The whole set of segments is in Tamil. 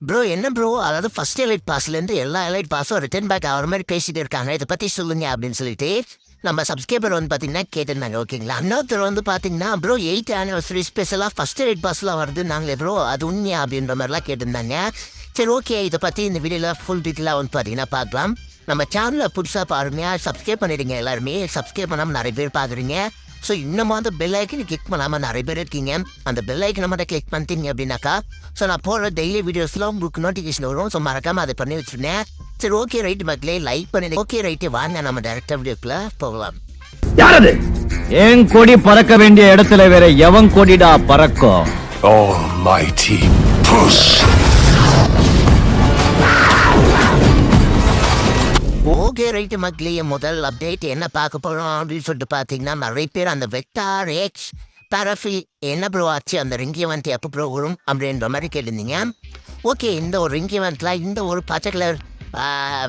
ப்ரோ என்ன ப்ரோ அதாவது ஃபர்ஸ்ட் எலைட் பாஸ்லேருந்து எல்லா எலைட் பாஸும் ரிட்டர்ன் பேக் ஆகிற மாதிரி பேசிட்டு இருக்காங்க. இதை பற்றி சொல்லுங்க அப்படின்னு சொல்லிட்டு நம்ம சப்ஸ்கிரைபர் வந்து பார்த்தீங்கன்னா கேட்டிருந்தாங்க. ஓகேங்களா, இன்னொருத்தர் வந்து பார்த்தீங்கன்னா ப்ரோ 8th anniversary ஸ்பெஷலாக ஃபர்ஸ்ட் எலைட் பாஸ்லாம் வருது நாங்களே ப்ரோ அது உண்மையா அப்படின்ற மாதிரிலாம் கேட்டிருந்தாங்க. சரி ஓகே, இதை பற்றி இந்த வீடியோவில் ஃபுல் டீட்டெயிலாக வந்து பார்த்தீங்கன்னா பார்க்கலாம். நம்ம சேனலில் புதுசாக பாருங்க, சப்ஸ்கிரைப் பண்ணிடுங்க. எல்லாருமே சப்ஸ்கிரைப் பண்ணாமல் நிறைய பேர் பார்க்குறீங்க. ஸோ இன்னமும் அந்த பெல் ஐக்கனை கிளிக் பண்ணாமல் நிறைய பேர் இருக்கீங்க. அந்த பெல் ஐக்கனை மட்டும் கிளிக் பண்ணிட்டீங்க அப்படின்னாக்கா ஸோ நான் போகிற டெய்லி வீடியோஸ்லாம் உங்களுக்கு நோட்டிஃபிகேஷன் வரும். ஸோ மறக்காமல் அதை பண்ணி வச்சுருந்தேன். சரி ஓகே ரைட்டு மக்களே, லைக் பண்ணி ஓகே ரைட்டு வாங்க நம்ம டேரக்டாக வீடியோக்குள்ளே போகலாம். யாரது? என் கொடி பறக்க வேண்டிய இடத்துல வேற எவன் கொடிடா பறக்கும்? Almighty push. ஓகே ரைட்டு மக்களே, முதல் அப்டேட் என்ன பார்க்க போகிறோம் அப்படின்னு சொல்லிட்டு பார்த்தீங்கன்னா நிறைய பேர் அந்த வெக்டார் எக்ஸ் பேராஃபில் என்ன ப்ரோ ஆச்சு, அந்த ரிங் ஈவெண்ட் எப்போ ப்ரோ வரும் அப்படின்ற மாதிரி கேட்டிருந்தீங்க. ஓகே, இந்த ஒரு ரிங் ஈவெண்ட்டில் இந்த ஒரு பச்சை கலர்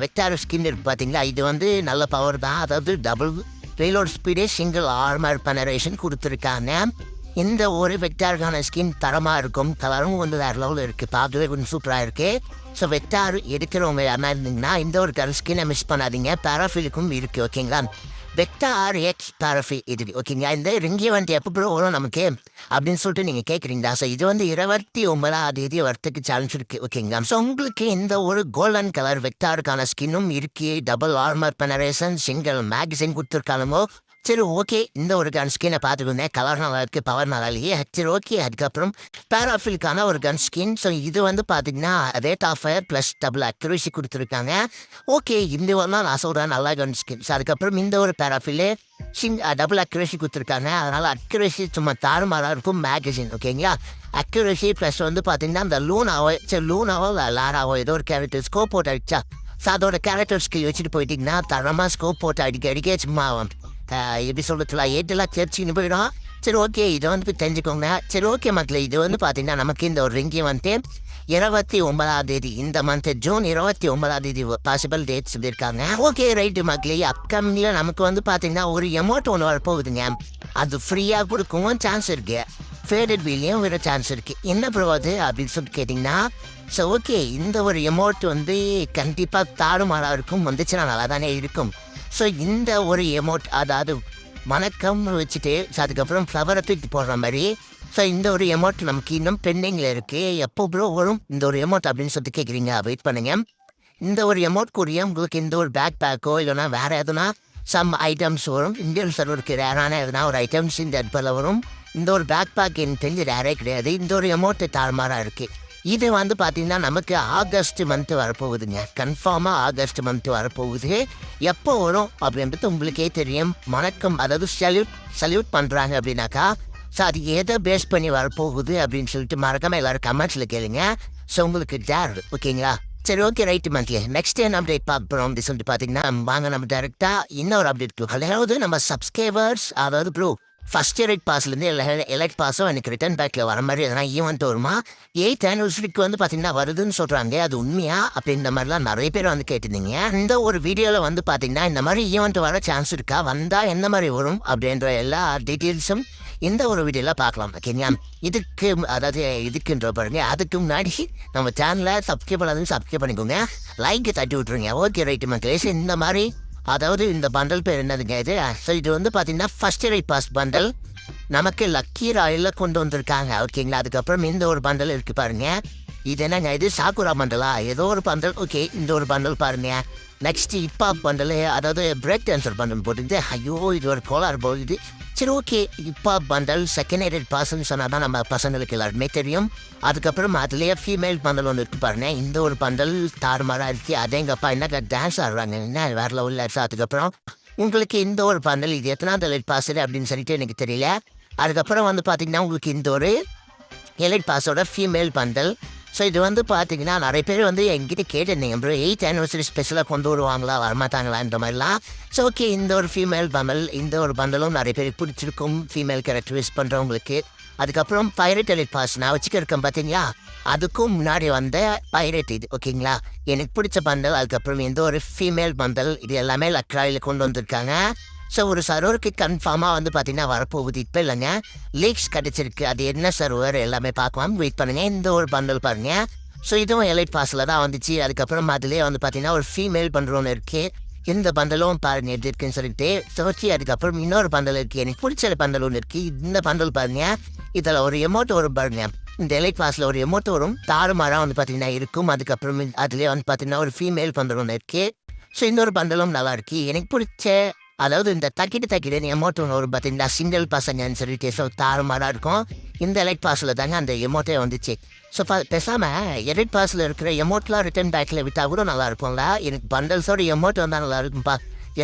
வெக்டார் ஸ்கின் இருக்குது பார்த்தீங்களா, இது வந்து நல்ல பவர் தான். அதாவது double reload ஸ்பீடே single armour penetration கொடுத்துருக்காங்க. இந்த ஒரு வெக்டாருக்கான ஸ்கின் தரமாக இருக்கும், கலரும் வந்து வேறு லெவலில் இருக்குது, பார்க்கவே கொஞ்சம் சூப்பராக இருக்குது. ஸோ வெக்டார் எடுக்கிறவங்க யாரா இருந்தீங்கன்னா இந்த ஒரு கலர் ஸ்கின்னை மிஸ் பண்ணாதீங்க. பேராஃபிலுக்கும் இருக்குது ஓகேங்களா. வெக்டார் எக்ஸ் பேராஃபில் இது ஓகேங்களா. இந்த ரிங் ஈவெண்ட் எப்போ ப்ரோ வரும் நமக்கு அப்படின்னு சொல்லிட்டு நீங்கள் கேட்குறீங்களா. ஸோ இது வந்து 29 வரத்துக்கு சான்ஸ் இருக்குது ஓகேங்களா. ஸோ உங்களுக்கு இந்த ஒரு கோல்டன் கலர் வெக்டாருக்கான ஸ்கின்னும் இருக்குது, double armour penetration single magazine கொடுத்துருக்காலுமோ. சரி ஓகே, இந்த ஒரு கன் ஸ்கினை பார்த்துக்கோங்க, கலர் நல்லா இருக்குது, பவர் நல்லா இல்லையே. சரி ஓகே, அதுக்கப்புறம் பேராஃபிலுக்கான ஒரு கன் ஸ்கின். ஸோ இது வந்து பார்த்தீங்கன்னா rate of fire plus double accuracy கொடுத்துருக்காங்க. ஓகே, இந்த ஒரு தான் நான் சொல்கிறேன் நல்லா கன் ஸ்கின். ஸோ அதுக்கப்புறம் இந்த ஒரு பேராஃபிலே டபுள் அக்யூரேசி கொடுத்துருக்காங்க, அதனால் அக்யூரேசி சும்மா தாறுமாறாக இருக்கும் மேகசின் ஓகேங்களா. அக்யூரேசி ப்ளஸ் வந்து பார்த்தீங்கன்னா இந்த லூனாவோ சரி லூனாவோ லாராவோ ஏதோ ஒரு கேரக்டர் ஸ்கோப் போட்டு அடிச்சா ஸோ அதோட கேரக்டர்ஸ்க்கு வச்சுட்டு போயிட்டிங்கன்னா தரமாக ஸ்கோப் போட்டு அடிக்க சும்மா எப்படி சொல்கிறதுல ஏட்டெல்லாம் சேர்ச்சின்னு போயிடும். சரி ஓகே, இதை வந்து தெரிஞ்சுக்கோங்க. சரி ஓகே மக்களே, இது வந்து பார்த்தீங்கன்னா நமக்கு இந்த ஒரு ரிங்கி வந்து 29 இந்த மந்த் ஜூன் 29 பாசிபிள் டேட்ஸ் சொல்லியிருக்காங்க. ஓகே ரைட்டு மக்களே, அப்கமிங்கில் நமக்கு வந்து பார்த்தீங்கன்னா ஒரு எமௌண்ட் ஒன்று வரப்போகுதுங்க. அது ஃப்ரீயாக கொடுக்கவும் சான்ஸ் இருக்குது, ஃபேடட் வீலையும் வர சான்ஸ் இருக்குது. என்ன ப்ரோ அது அப்படின்னு சொல்லிட்டு கேட்டிங்கன்னா ஸோ ஓகே, இந்த ஒரு எமௌண்ட் வந்து கண்டிப்பாக தாறுமாறாக இருக்கும், வந்துச்சுன்னா நல்லா தானே இருக்கும். ஸோ இந்த ஒரு எமௌண்ட் அதாவது வணக்கம் வச்சுட்டு அதுக்கப்புறம் ஃப்ளவரை தூக்கி போடுற மாதிரி. ஸோ இந்த ஒரு எமௌண்ட் நமக்கு இன்னும் பெண்டிங்கில் இருக்குது. எப்போ ப்ரோ வரும் இந்த ஒரு எமௌண்ட் அப்படின்னு சொல்லிட்டு கேட்குறீங்க, வெயிட் பண்ணுங்க. இந்த ஒரு எமௌண்ட் கூடிய உங்களுக்கு இந்த ஒரு பேக் பேக்கோ இல்லைனா வேறு எதுனா சம் ஐட்டம்ஸ் வரும். இந்தியன் சர்வருக்கு ரேரான எதுனா ஒரு ஐட்டம்ஸ் இந்த இடத்துல வரும். இந்த ஒரு பேக் பேக் எனக்கு தெரிஞ்சு ரேரே கிடையாது. இந்த ஒரு எமௌண்ட்டு தாறுமாறாக இருக்குது. இது வந்து பார்த்தீங்கன்னா நமக்கு ஆகஸ்ட் மந்த்து வரப்போகுதுங்க, கன்ஃபார்மாக ஆகஸ்ட் மந்த்து வரப்போகுது. எப்போ வரும் அப்படின்றது உங்களுக்கே தெரியும். வணக்கம் அதாவது சல்யூட் பண்ணுறாங்க அப்படின்னாக்கா ஸோ அது எதை பேஸ் பண்ணி வரப்போகுது அப்படின்னு சொல்லிட்டு மறக்காமல் எல்லோரும் கமெண்ட்ஸில் கேளுங்க. ஸோ உங்களுக்கு டேர் ஓகேங்களா. சரி ஓகே ரைட்டு மந்த்லி நெக்ஸ்ட் என்ன அப்டேட் பார்க்குறோம் அப்படின்னு சொல்லிட்டு பார்த்தீங்கன்னா வாங்க நம்ம டேரெக்டாக இன்னொரு அப்டேட். அதாவது நம்ம சப்ஸ்கிரைபர்ஸ் அதாவது ப்ரோ ஃபஸ்ட் எலைட் பாஸ்லேருந்து எலைட் பாஸும் எனக்கு ரிட்டர்ன் பேக்கில் வர மாதிரி எதனா ஈவெண்ட் வருமா, 8th anniversary வந்து பார்த்தீங்கன்னா வருதுன்னு சொல்கிறாங்க, அது உண்மையா அப்படின்ற மாதிரிலாம் நிறைய பேர் வந்து கேட்டிருந்தீங்க. இந்த ஒரு வீடியோவில் வந்து பார்த்தீங்கன்னா இந்த மாதிரி ஈவெண்ட் வர சான்ஸ் இருக்கா, வந்தால் எந்த மாதிரி வரும் அப்படின்ற எல்லா டீட்டெயில்ஸும் இந்த ஒரு வீடியோவில் பார்க்கலாம் ஓகேங்களா. இதுக்குன்ற பாருங்க, அதுக்கு முன்னாடி நம்ம சேனலை சப்ஸ்கிரைப் பண்ணிக்கோங்க, லைக்கு தட்டி விட்ருங்க. ஓகே ரைட்டு மக்களே, இந்த மாதிரி அதாவது இந்த பண்டல் பேர் என்னதுங்க இது. ஸோ இது வந்து பார்த்தீங்கன்னா ஃபஸ்ட் எலைட் பாஸ் பண்டல் நமக்கு லக்கி ராயில் கொண்டு வந்திருக்காங்க ஓகேங்களா. அதுக்கப்புறம் இந்த ஒரு பண்டல் இருக்குது பாருங்க, இது என்னங்க இது சாக்குரா பண்டலா ஏதோ ஒரு பண்டல். ஓகே, இந்த ஒரு பண்டல் பாருங்க. நெக்ஸ்ட் ஹிப்ஹாப் பண்டல் அதாவது பிரேக் டான்சர் பண்டல் போட்டுது. ஐயோ இது ஒரு கோளாறு போகுது. சரி okay, hip hop bundle second elite பாஸ்ன்னு சொன்னால் தான் நம்ம பசங்களுக்கு எல்லாருமே தெரியும். அதுக்கப்புறம் அதுலேயே ஃபீமேல் பண்டல் ஒன்று இருக்குது பாருங்க, இந்த ஒரு பண்டல் தாறுமாறாக இருக்குது. அதேங்கப்பா என்ன டான்ஸ் ஆடுறாங்க, என்ன வேறு லெவலில் இருக்குது. அதுக்கப்புறம் உங்களுக்கு இந்த ஒரு பண்டல் இது எத்தனாவது எலைட் பாஸ் அப்படின்னு சொல்லிட்டு எனக்கு தெரியல. அதுக்கப்புறம் வந்து பார்த்தீங்கன்னா உங்களுக்கு இந்த ஒரு எலைட் பாஸோட ஃபீமேல் பண்டல். ஸோ இது வந்து பார்த்தீங்கன்னா நிறைய பேர் வந்து என்கிட்ட கேட்டிருந்தீங்க ப்ரோ 8th anniversary ஸ்பெஷலாக கொண்டு வருவாங்களா வரமாட்டாங்களான்ற மாதிரிலாம். ஸோ ஓகே, இந்த ஒரு ஃபீமேல் பண்டல் இந்த ஒரு பண்டலும் நிறைய பேருக்கு பிடிச்சிருக்கும், ஃபீமேல் கேரக்டர் யூஸ் பண்ணுறவங்களுக்கு. அதுக்கப்புறம் பைரட் எலைட் பாஸ் நான் வச்சுக்கிருக்கேன் பார்த்தீங்களா, அதுக்கும் முன்னாடி வந்த பைரட் இது ஓகேங்களா, எனக்கு பிடிச்ச பண்டல். அதுக்கப்புறம் இந்த ஒரு ஃபீமேல் பண்டல் இது எல்லாமே லக்ராயில் கொண்டு வந்திருக்காங்க. ஸோ ஒரு சர்வருக்கு கன்ஃபார்மாக வந்து பார்த்தீங்கன்னா வரப்போகுது, இப்போ இல்லைங்க லீக்ஸ் கிடச்சிருக்கு. அது என்ன சர்வர் எல்லாமே பார்க்கலாம், வெயிட் பண்ணுங்கள். இந்த ஒரு பண்டல் பாருங்கள், ஸோ இதுவும் எலைட் பாஸில் தான் வந்துச்சு. அதுக்கப்புறம் அதிலே வந்து பார்த்தீங்கன்னா ஒரு ஃபீமேல் பண்டல் இருக்கு. இந்த பண்டலும் பாருங்க எப்படி இருக்குன்னு சொல்லிட்டு சோச்சி. அதுக்கப்புறம் இன்னொரு பண்டல் இருக்கு, எனக்கு பிடிச்ச பண்டல் ஒன்று இருக்கு. இந்த பண்டல் பாருங்க, இதில் ஒரு எமௌண்ட் வரும் பாருங்க. இந்த எலைட் பாஸில் ஒரு எமௌண்ட் வரும், தாறுமாறாக வந்து பார்த்தீங்கன்னா இருக்கும். அதுக்கப்புறம் அதுலேயே வந்து பார்த்தீங்கன்னா ஒரு ஃபீமேல் பண்டல் ஒன்று இருக்கு. ஸோ இன்னொரு பண்டலும் நல்லா இருக்கு. எனக்கு பிடிச்ச அதாவது இந்த தக்கிட்டு எமௌண்ட் ஒன்று வரும் பார்த்தீங்களா, சிங்கிள் பசங்கன்னு சொல்லிட்டு. ஸோ தாறுமாறாக இருக்கும். இந்த எலைட் பாஸில் தாங்க அந்த எமௌண்ட்டே வந்துச்சு. ஸோ பேசாமல் எலைட் பாஸில் இருக்கிற எமௌண்ட்லாம் ரிட்டர்ன் பேக்கில் விட்டால் கூட நல்லா இருக்கும்ல. எனக்கு பண்டல்ஸோட எமௌண்ட் வந்தால் நல்லா இருக்கும்ப்பா.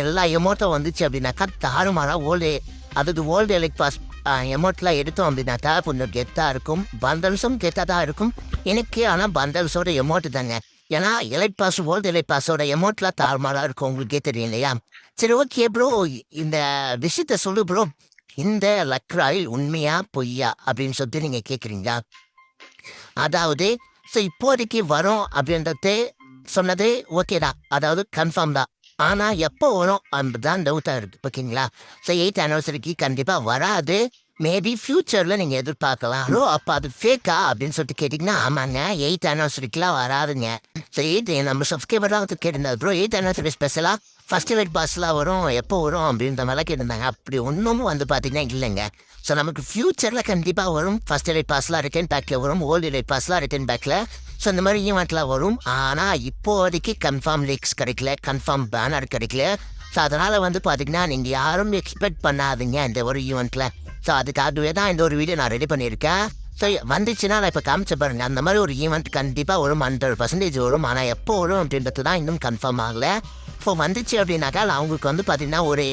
எல்லா எமௌண்ட்டும் வந்துச்சு அப்படின்னாக்கா தாறுமாறாக ஓல்டு எலைட் பாஸ் எமௌண்ட்லாம் எடுத்தோம் அப்படின்னாக்கா கொஞ்சம் கெத்தாக இருக்கும். பண்டல்ஸும் கெத்தாக தான் இருக்கும் எனக்கு. ஆனால் பண்டல்ஸோட எமௌண்ட் தாங்க. ஏன்னா எலைட் பாஸ் ஓல்டு எலைட் பாஸோட எமௌண்ட்லாம் தாறுமாறாக இருக்கும், உங்களுக்கே தெரியும் இல்லையா? சரி, ஓகே ப்ரோ, இந்த விஷயத்த சொல்லு ப்ரோ. இந்த லக்ராயில் உண்மையா பொய்யா அப்படின்னு சொல்லிட்டு நீங்கள் கேட்குறீங்களா? அதாவது ஸோ இப்போதைக்கு வரும் அப்படின்றது சொன்னது ஓகே தான், அதாவது கன்ஃபார்ம் தான். ஆனால் எப்போ வரும் அதுதான் டவுட்டாக இருக்குது, ஓகேங்களா? ஸோ 8th anniversary கண்டிப்பாக வராது. மேபி ஃப்யூச்சரில் நீங்கள் எதிர்பார்க்கலாம். அப்போ அது ஃபேக்கா அப்படின்னு சொல்லிட்டு கேட்டிங்கன்னா, ஆமாங்க 8th anniversary வராதுங்க. ஸோ நம்ம சப்ஸ்கிரைபர் தான் கேட்டிருந்தாரு, ப்ரோ 8th anniversary ஸ்பெஷலாக ஃபஸ்ட் எலைட் பாஸ்லாம் வரும், எப்போ வரும் அப்படின்ற மாதிரிலாம் கேட்டிருந்தாங்க. அப்படி ஒன்றும் வந்து பார்த்தீங்கன்னா இல்லைங்க. ஸோ நமக்கு ஃப்யூச்சரில் கண்டிப்பாக வரும். ஃபஸ்ட் எலைட் பாஸ்லாம் ரிட்டர்ன் பேக்கில் வரும், ஓல்டு எலைட் பாஸ்லாம் ரிட்டர்ன் பேக்கில். ஸோ இந்த மாதிரி ஈவெண்ட்லாம் வரும். ஆனால் இப்போதைக்கு கன்ஃபார்ம் லீக்ஸ் கிடைக்கல, கன்ஃபார்ம் பேனர் கிடைக்கல. ஸோ அதனால் வந்து பார்த்தீங்கன்னா நீங்கள் யாரும் எக்ஸ்பெக்ட் பண்ணாதீங்க இந்த ஒரு ஈவெண்ட்டில். ஸோ அதுக்காகவே தான் இந்த ஒரு வீடியோ நான் ரெடி பண்ணியிருக்கேன். ஸோ வந்துச்சுன்னா நான் இப்போ காமிச்ச பாருங்க, அந்த மாதிரி ஒரு ஈவெண்ட் கண்டிப்பாக வரும், 100% வரும். ஆனால் எப்போ வரும் அப்படின்றது தான் இன்னும் கன்ஃபார்ம் ஆகலை. இப்போ வந்துச்சு அப்படின்னாக்கா அவங்களுக்கு வந்து பார்த்தீங்கன்னா ஒரு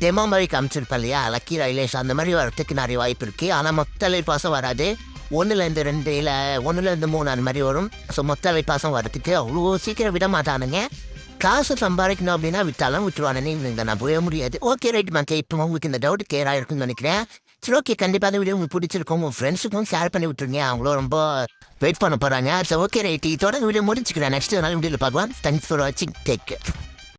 டெமோ மாதிரி காமிச்சிருப்பேன் இல்லையா, லக்கி ரைலேஸ், அந்த மாதிரி வரத்துக்கு நிறைய வாய்ப்பு இருக்குது. ஆனால் மொத்த லைட் பாஸும் வராது, 1-2 இல்லை 1-3 அந்த மாதிரி வரும். ஸோ மொத்த லைட் பாஸும் வரத்துக்கு அவ்வளோ சீக்கிரம் விட மாட்டானுங்க. காசு சம்பாதிக்கணும் அப்படின்னா விட்டாலும் விட்டுருவானே, நான் போய முடியாது. ஓகே ரைட் மக்கே, இப்போ உங்களுக்கு இந்த டவுட் கிளியர் ஆகிருக்குன்னு நினைக்கிறேன். சரி, ஓகே, கண்டிப்பாக அந்த வீடியோ உங்களுக்கு பிடிச்சிருக்கும், உங்கள் ஃப்ரெண்ட்ஸுக்கும் ஷேர் பண்ணி விட்டுருங்க, அவங்களும் ரொம்ப வெயிட் பண்ண போகிறாங்க. ஸோ ஓகே ரைட், இதோட வீடியோ முடிச்சுக்கிறேன். நெக்ஸ்ட் நாள் வீடியோவில் பார்க்கலாம். தேங்க்ஸ் ஃபார் வாட்சிங், டேக் கேர்.